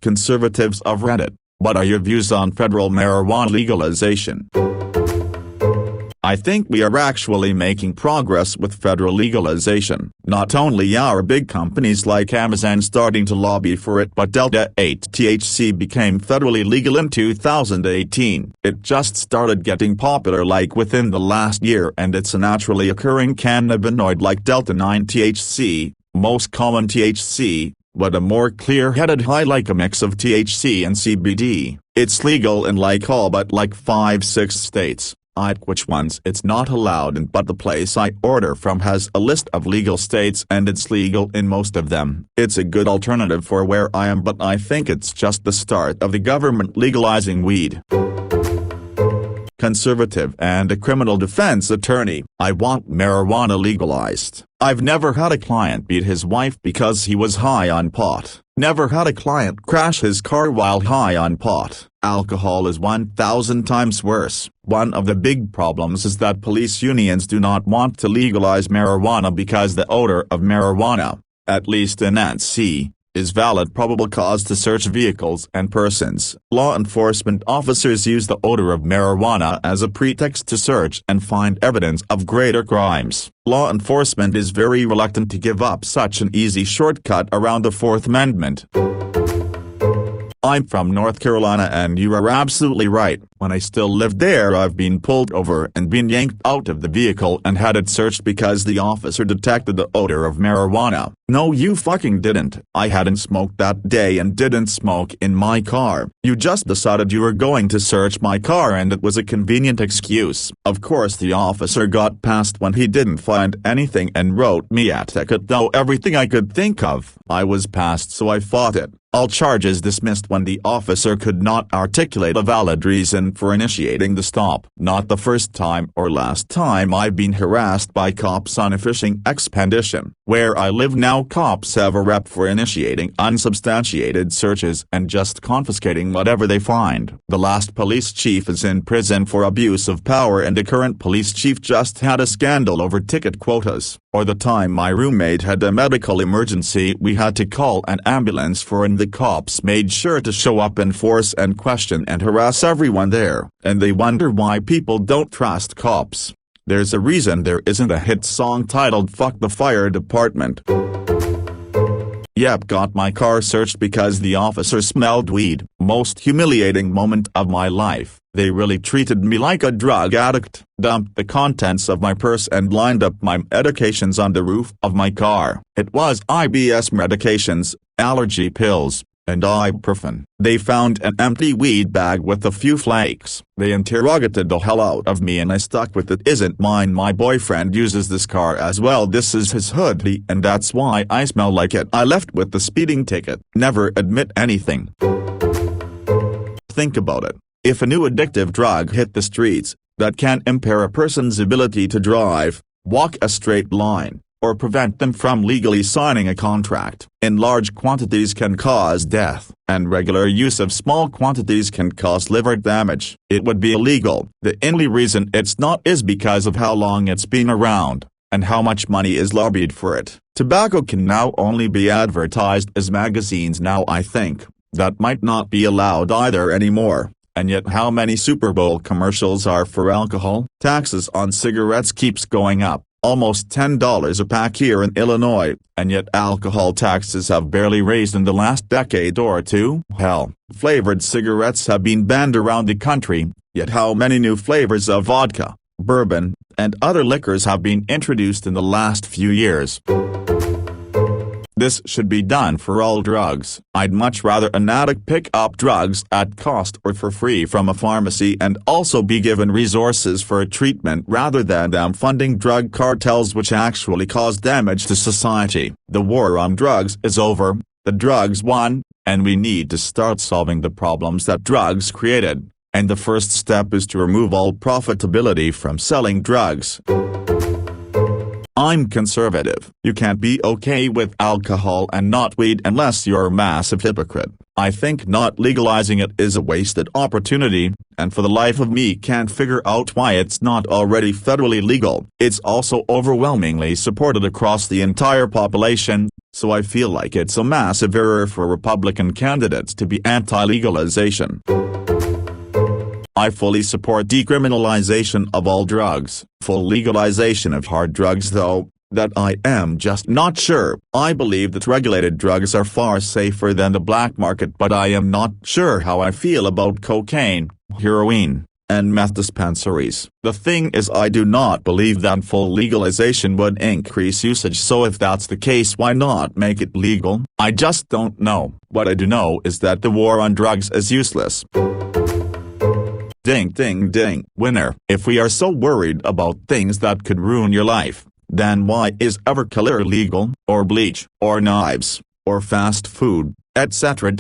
conservatives of Reddit, what are your views on federal marijuana legalization? I think we are actually making progress with federal legalization. Not only are big companies like Amazon starting to lobby for it, but Delta 8 THC became federally legal in 2018. It just started getting popular like within the last year, and it's a naturally occurring cannabinoid like Delta 9 THC, most common THC, but a more clear-headed high like a mix of THC and CBD. It's legal in like all but like 5-6 states. Which ones it's not allowed in, but the place I order from has a list of legal states and it's legal in most of them. It's a good alternative for where I am, but I think it's just the start of the government legalizing weed. Conservative and a criminal defense attorney. I want marijuana legalized. I've never had a client beat his wife because he was high on pot. Never had a client crash his car while high on pot. Alcohol is 1,000 times worse. One of the big problems is that police unions do not want to legalize marijuana because the odor of marijuana, at least in NC, is valid probable cause to search vehicles and persons. Law enforcement officers use the odor of marijuana as a pretext to search and find evidence of greater crimes. Law enforcement is very reluctant to give up such an easy shortcut around the Fourth Amendment. I'm from North Carolina and you are absolutely right. When I still lived there, I've been pulled over and been yanked out of the vehicle and had it searched because the officer detected the odor of marijuana. No, you fucking didn't. I hadn't smoked that day and didn't smoke in my car. You just decided you were going to search my car and it was a convenient excuse. Of course the officer got past when he didn't find anything and wrote me a ticket, though everything I could think of. I was passed, so I fought it. All charges dismissed when the officer could not articulate a valid reason for initiating the stop. Not the first time or last time I've been harassed by cops on a fishing expedition. Where I live now, cops have a rep for initiating unsubstantiated searches and just confiscating whatever they find. The last police chief is in prison for abuse of power and the current police chief just had a scandal over ticket quotas. Or the time my roommate had a medical emergency we had to call an ambulance for, and the cops made sure to show up in force and question and harass everyone there. And they wonder why people don't trust cops. There's a reason there isn't a hit song titled "Fuck the Fire Department." Yep, got my car searched because the officer smelled weed. Most humiliating moment of my life. They really treated me like a drug addict. Dumped the contents of my purse and lined up my medications on the roof of my car. It was IBS medications, allergy pills, and ibuprofen. They found an empty weed bag with a few flakes. They interrogated the hell out of me and I stuck with it. Isn't mine. My boyfriend uses this car as well. This is his hoodie and that's why I smell like it. I left with the speeding ticket. Never admit anything. Think about it. If a new addictive drug hit the streets, that can impair a person's ability to drive, walk a straight line, or prevent them from legally signing a contract, in large quantities can cause death, and regular use of small quantities can cause liver damage. It would be illegal. The only reason it's not is because of how long it's been around, and how much money is lobbied for it. Tobacco can now only be advertised as magazines now. I think that might not be allowed either anymore. And yet how many Super Bowl commercials are for alcohol? Taxes on cigarettes keeps going up, almost $10 a pack here in Illinois, and yet alcohol taxes have barely raised in the last decade or two. Hell, flavored cigarettes have been banned around the country, yet how many new flavors of vodka, bourbon, and other liquors have been introduced in the last few years? This should be done for all drugs. I'd much rather an addict pick up drugs at cost or for free from a pharmacy and also be given resources for treatment rather than them funding drug cartels which actually cause damage to society. The war on drugs is over, the drugs won, and we need to start solving the problems that drugs created, and the first step is to remove all profitability from selling drugs. I'm conservative. You can't be okay with alcohol and not weed unless you're a massive hypocrite. I think not legalizing it is a wasted opportunity, and for the life of me can't figure out why it's not already federally legal. It's also overwhelmingly supported across the entire population, so I feel like it's a massive error for Republican candidates to be anti-legalization. I fully support decriminalization of all drugs, full legalization of hard drugs though, that I am just not sure. I believe that regulated drugs are far safer than the black market, but I am not sure how I feel about cocaine, heroin, and meth dispensaries. The thing is, I do not believe that full legalization would increase usage, so if that's the case, why not make it legal? I just don't know. What I do know is that the war on drugs is useless. Ding ding ding, winner. If we are so worried about things that could ruin your life, then why is Everclear illegal, or bleach, or knives, or fast food, etc.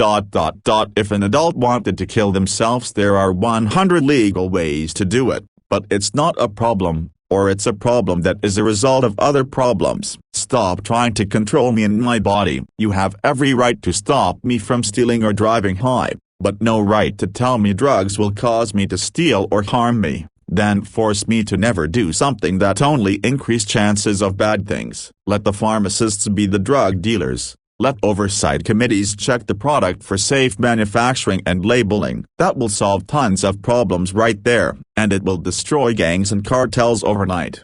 If an adult wanted to kill themselves, there are 100 legal ways to do it, but it's not a problem, or it's a problem that is a result of other problems. Stop trying to control me and my body. You have every right to stop me from stealing or driving high, but no right to tell me drugs will cause me to steal or harm me, then force me to never do something that only increase chances of bad things. Let the pharmacists be the drug dealers. Let oversight committees check the product for safe manufacturing and labeling. That will solve tons of problems right there, and it will destroy gangs and cartels overnight.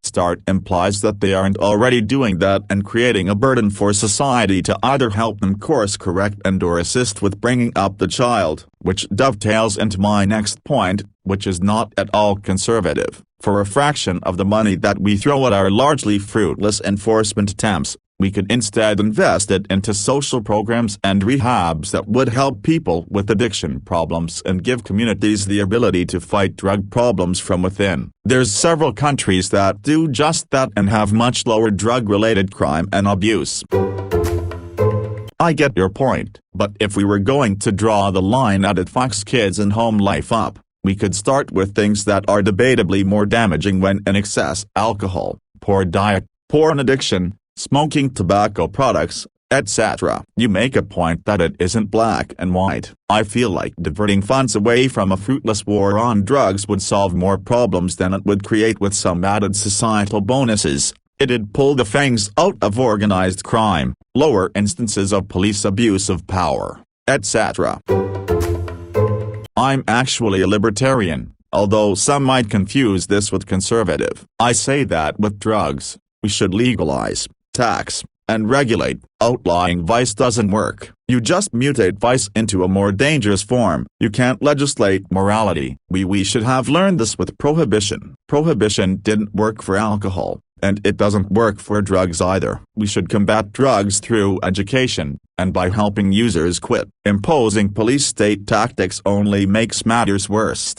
Start implies that they aren't already doing that and creating a burden for society to either help them course correct and/or assist with bringing up the child, which dovetails into my next point, which is not at all conservative. For a fraction of the money that we throw at our largely fruitless enforcement attempts, we could instead invest it into social programs and rehabs that would help people with addiction problems and give communities the ability to fight drug problems from within. There's several countries that do just that and have much lower drug-related crime and abuse. I get your point, but if we were going to draw the line at it fucks kids and home life up, we could start with things that are debatably more damaging when in excess: alcohol, poor diet, porn addiction, smoking tobacco products, etc. You make a point that it isn't black and white. I feel like diverting funds away from a fruitless war on drugs would solve more problems than it would create with some added societal bonuses. It'd pull the fangs out of organized crime, lower instances of police abuse of power, etc. I'm actually a libertarian, although some might confuse this with conservative. I say that with drugs, we should legalize, tax, and regulate. Outlawing vice doesn't work. You just mutate vice into a more dangerous form. You can't legislate morality. We should have learned this with prohibition. Prohibition didn't work for alcohol, and it doesn't work for drugs either. We should combat drugs through education, and by helping users quit. Imposing police state tactics only makes matters worse.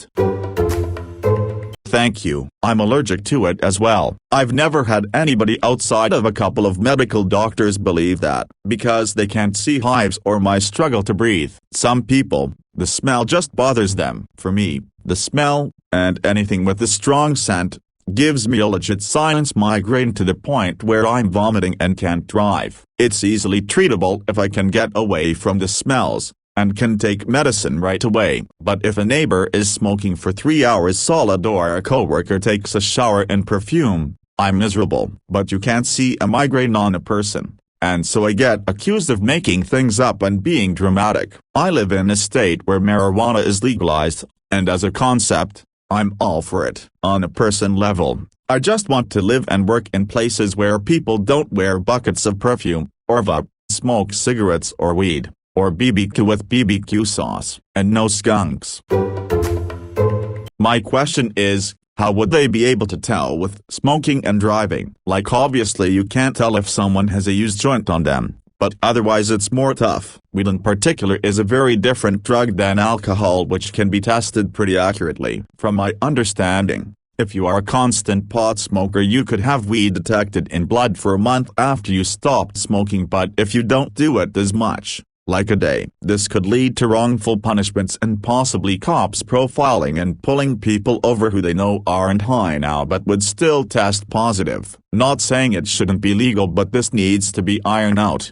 Thank you. I'm allergic to it as well. I've never had anybody outside of a couple of medical doctors believe that, because they can't see hives or my struggle to breathe. Some people, the smell just bothers them. For me, the smell, and anything with a strong scent, gives me a legit sinus migraine to the point where I'm vomiting and can't drive. It's easily treatable if I can get away from the smells, and can take medicine right away. But if a neighbor is smoking for 3 hours solid or a coworker takes a shower in perfume, I'm miserable. But you can't see a migraine on a person, and so I get accused of making things up and being dramatic. I live in a state where marijuana is legalized, and as a concept, I'm all for it. On a person level, I just want to live and work in places where people don't wear buckets of perfume, or vape, smoke cigarettes or weed, or BBQ with BBQ sauce, and no skunks. My question is, how would they be able to tell with smoking and driving? Like, obviously you can't tell if someone has a used joint on them, but otherwise it's more tough. Weed in particular is a very different drug than alcohol, which can be tested pretty accurately. From my understanding, if you are a constant pot smoker, you could have weed detected in blood for a month after you stopped smoking, but if you don't do it as much, like a day, this could lead to wrongful punishments and possibly cops profiling and pulling people over who they know aren't high now but would still test positive. Not saying it shouldn't be legal, but this needs to be ironed out.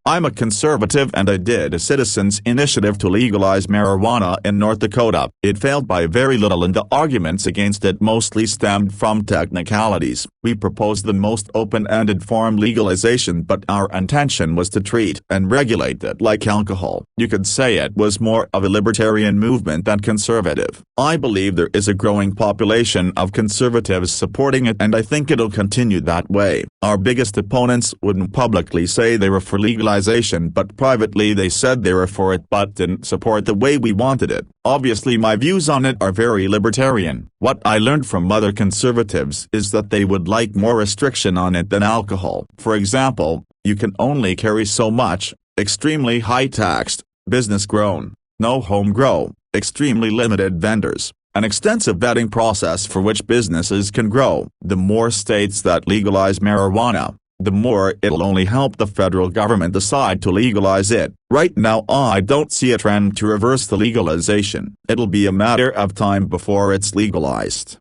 I'm a conservative and I did a citizens' initiative to legalize marijuana in North Dakota. It failed by very little and the arguments against it mostly stemmed from technicalities. We proposed the most open-ended form legalization, but our intention was to treat and regulate it like alcohol. You could say it was more of a libertarian movement than conservative. I believe there is a growing population of conservatives supporting it, and I think it'll continue that way. Our biggest opponents wouldn't publicly say they were for legalization, but privately they said they were for it but didn't support the way we wanted it. Obviously my views on it are very libertarian. What I learned from other conservatives is that they would like more restriction on it than alcohol. For example, you can only carry so much, extremely high taxed, business grown, no home grow, extremely limited vendors, an extensive vetting process for which businesses can grow. The more states that legalize marijuana, the more it'll only help the federal government decide to legalize it. Right now I don't see a trend to reverse the legalization. It'll be a matter of time before it's legalized.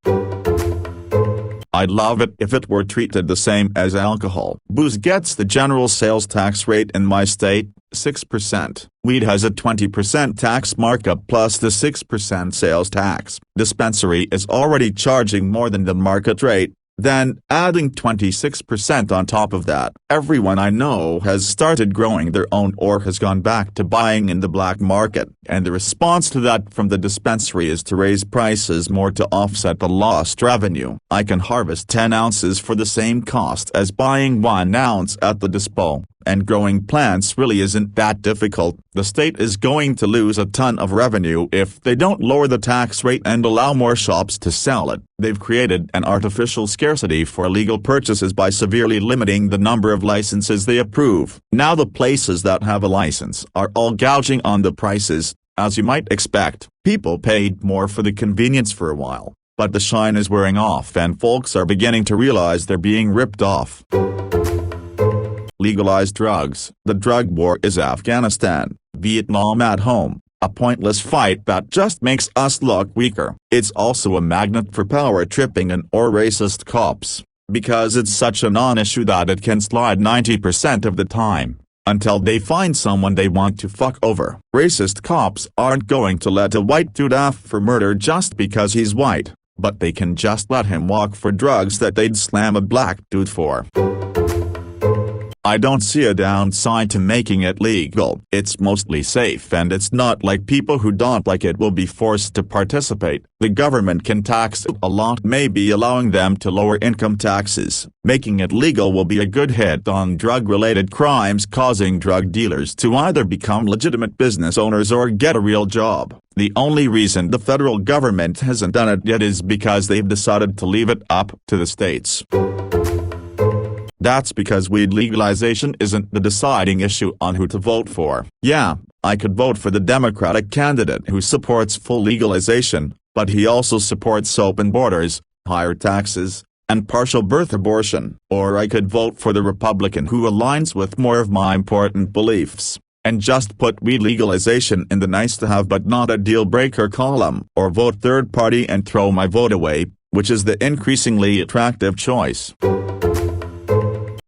I'd love it if it were treated the same as alcohol. Booze gets the general sales tax rate in my state, 6%. Weed has a 20% tax markup plus the 6% sales tax. Dispensary is already charging more than the market rate. Then, adding 26% on top of that. Everyone I know has started growing their own or has gone back to buying in the black market, and the response to that from the dispensary is to raise prices more to offset the lost revenue. I can harvest 10 ounces for the same cost as buying 1 ounce at the dispo, and growing plants really isn't that difficult. The state is going to lose a ton of revenue if they don't lower the tax rate and allow more shops to sell it. They've created an artificial scarcity for legal purchases by severely limiting the number of licenses they approve. Now the places that have a license are all gouging on the prices. As you might expect, people paid more for the convenience for a while, but the shine is wearing off and folks are beginning to realize they're being ripped off. Legalize drugs. The drug war is Afghanistan, Vietnam at home, a pointless fight that just makes us look weaker. It's also a magnet for power tripping and or racist cops, because it's such a non-issue that it can slide 90% of the time, until they find someone they want to fuck over. Racist cops aren't going to let a white dude off for murder just because he's white, but they can just let him walk for drugs that they'd slam a black dude for. I don't see a downside to making it legal. It's mostly safe and it's not like people who don't like it will be forced to participate. The government can tax it a lot, maybe allowing them to lower income taxes. Making it legal will be a good hit on drug-related crimes, causing drug dealers to either become legitimate business owners or get a real job. The only reason the federal government hasn't done it yet is because they've decided to leave it up to the states. That's because weed legalization isn't the deciding issue on who to vote for. Yeah, I could vote for the Democratic candidate who supports full legalization, but he also supports open borders, higher taxes, and partial birth abortion. Or I could vote for the Republican who aligns with more of my important beliefs, and just put weed legalization in the nice-to-have but not a deal-breaker column. Or vote third party and throw my vote away, which is the increasingly attractive choice.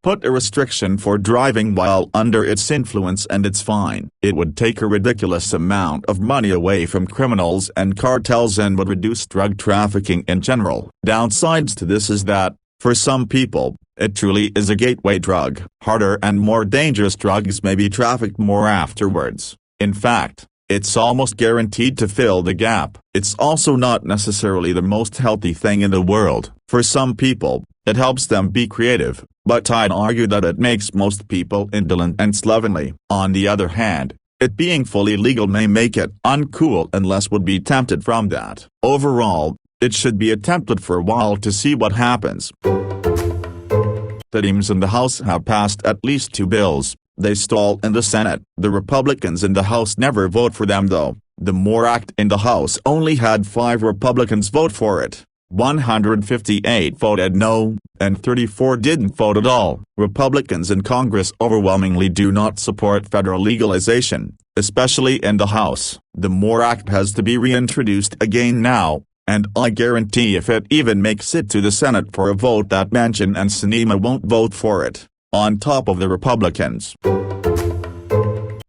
Put a restriction for driving while under its influence and it's fine. It would take a ridiculous amount of money away from criminals and cartels and would reduce drug trafficking in general. Downsides to this is that, for some people, it truly is a gateway drug. Harder and more dangerous drugs may be trafficked more afterwards. In fact, it's almost guaranteed to fill the gap. It's also not necessarily the most healthy thing in the world. For some people, it helps them be creative, but I'd argue that it makes most people indolent and slovenly. On the other hand, it being fully legal may make it uncool and less would be tempted from that. Overall, it should be attempted for a while to see what happens. The teams in the House have passed at least 2 bills. They stall in the Senate. The Republicans in the House never vote for them though. The MORE Act in the House only had 5 Republicans vote for it. 158 voted no, and 34 didn't vote at all. Republicans in Congress overwhelmingly do not support federal legalization, especially in the House. The MORE Act has to be reintroduced again now, and I guarantee if it even makes it to the Senate for a vote that Manchin and Sinema won't vote for it, on top of the Republicans.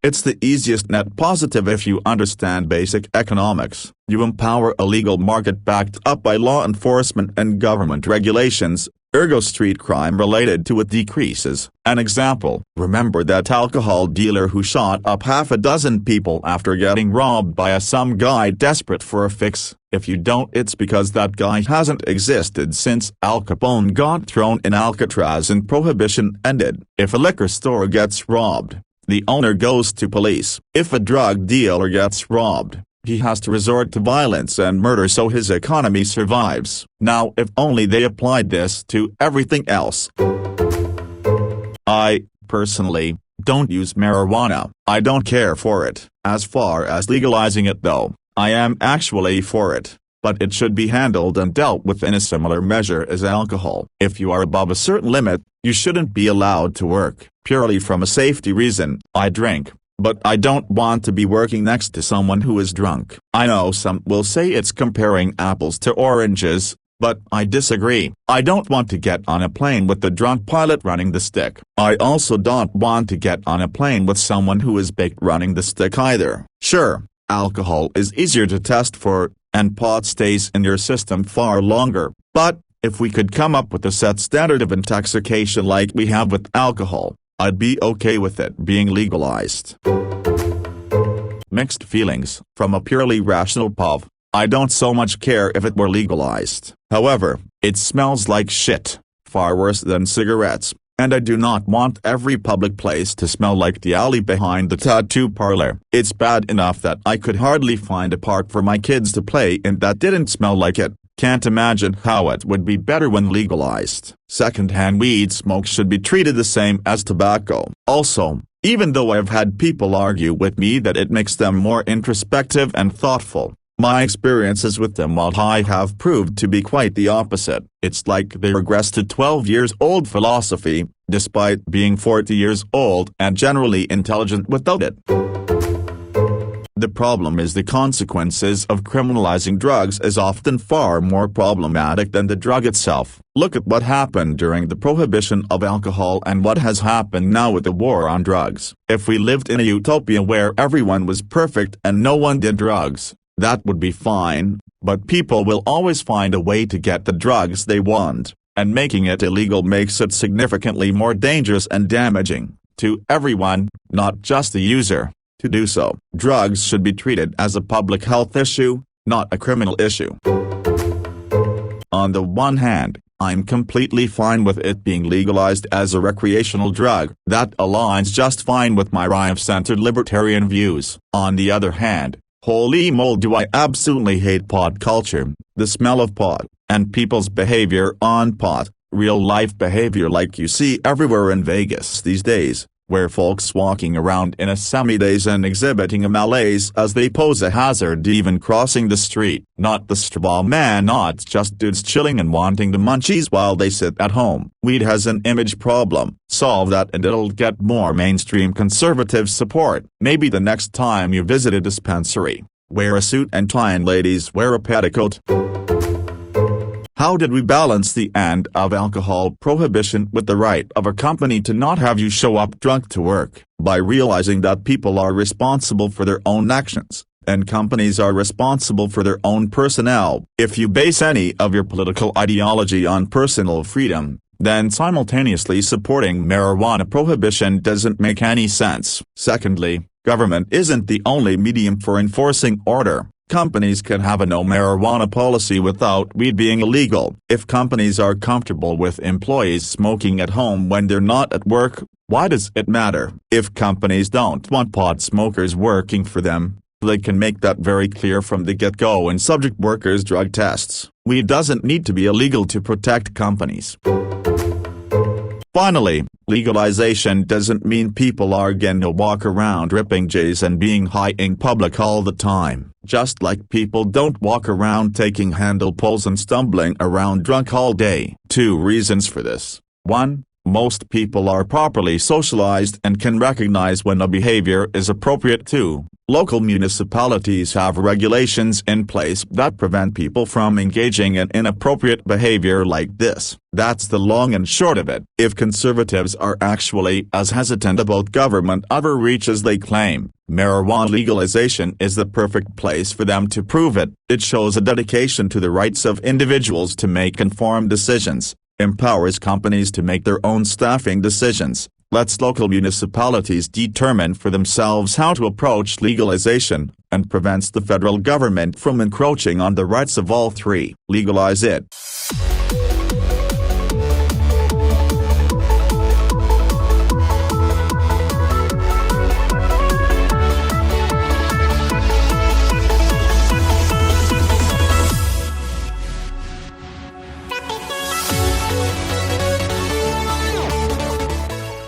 It's the easiest net positive if you understand basic economics. You empower a legal market backed up by law enforcement and government regulations, ergo street crime related to it decreases. An example: remember that alcohol dealer who shot up half a dozen people after getting robbed by some guy desperate for a fix? If you don't, it's because that guy hasn't existed since Al Capone got thrown in Alcatraz and Prohibition ended. If a liquor store gets robbed, the owner goes to police. If a drug dealer gets robbed, he has to resort to violence and murder so his economy survives. Now, if only they applied this to everything else. I, personally, don't use marijuana. I don't care for it. As far as legalizing it though, I am actually for it. But it should be handled and dealt with in a similar measure as alcohol. If you are above a certain limit, you shouldn't be allowed to work. Purely from a safety reason, I drink. But I don't want to be working next to someone who is drunk. I know some will say it's comparing apples to oranges, but I disagree. I don't want to get on a plane with the drunk pilot running the stick. I also don't want to get on a plane with someone who is baked running the stick either. Sure, alcohol is easier to test for, and pot stays in your system far longer, but if we could come up with a set standard of intoxication like we have with alcohol, I'd be okay with it being legalized. Mixed feelings. From a purely rational POV, I don't so much care if it were legalized. However, it smells like shit, far worse than cigarettes, and I do not want every public place to smell like the alley behind the tattoo parlor. It's bad enough that I could hardly find a park for my kids to play in that didn't smell like it. Can't imagine how it would be better when legalized. Secondhand weed smoke should be treated the same as tobacco. Also, even though I've had people argue with me that it makes them more introspective and thoughtful, my experiences with them while high have proved to be quite the opposite. It's like they regress to 12-year-old philosophy, despite being 40 years old and generally intelligent without it. The problem is the consequences of criminalizing drugs is often far more problematic than the drug itself. Look at what happened during the prohibition of alcohol and what has happened now with the war on drugs. If we lived in a utopia where everyone was perfect and no one did drugs, that would be fine, but people will always find a way to get the drugs they want, and making it illegal makes it significantly more dangerous and damaging to everyone, not just the user. To do so, drugs should be treated as a public health issue, not a criminal issue. On the one hand, I'm completely fine with it being legalized as a recreational drug. That aligns just fine with my right-centered libertarian views. On the other hand, holy moly, do I absolutely hate pot culture, the smell of pot, and people's behavior on pot, real-life behavior like you see everywhere in Vegas these days, where folks walking around in a semi-daze and exhibiting a malaise as they pose a hazard even crossing the street. Not the straw man, not just dudes chilling and wanting the munchies while they sit at home. Weed has an image problem. Solve that and it'll get more mainstream conservative support. Maybe the next time you visit a dispensary, wear a suit and tie and ladies wear a petticoat. How did we balance the end of alcohol prohibition with the right of a company to not have you show up drunk to work? By realizing that people are responsible for their own actions, and companies are responsible for their own personnel. If you base any of your political ideology on personal freedom, then simultaneously supporting marijuana prohibition doesn't make any sense. Secondly, government isn't the only medium for enforcing order. Companies can have a no marijuana policy without weed being illegal. If companies are comfortable with employees smoking at home when they're not at work, why does it matter? If companies don't want pot smokers working for them, they can make that very clear from the get-go and subject workers' drug tests. Weed doesn't need to be illegal to protect companies. Finally, legalization doesn't mean people are gonna walk around ripping J's and being high in public all the time. Just like people don't walk around taking handle pulls and stumbling around drunk all day. Two reasons for this. 1. Most people are properly socialized and can recognize when a behavior is appropriate too. Local municipalities have regulations in place that prevent people from engaging in inappropriate behavior like this. That's the long and short of it. If conservatives are actually as hesitant about government overreach as they claim, marijuana legalization is the perfect place for them to prove it. It shows a dedication to the rights of individuals to make informed decisions, empowers companies to make their own staffing decisions, lets local municipalities determine for themselves how to approach legalization, and prevents the federal government from encroaching on the rights of all three. Legalize it.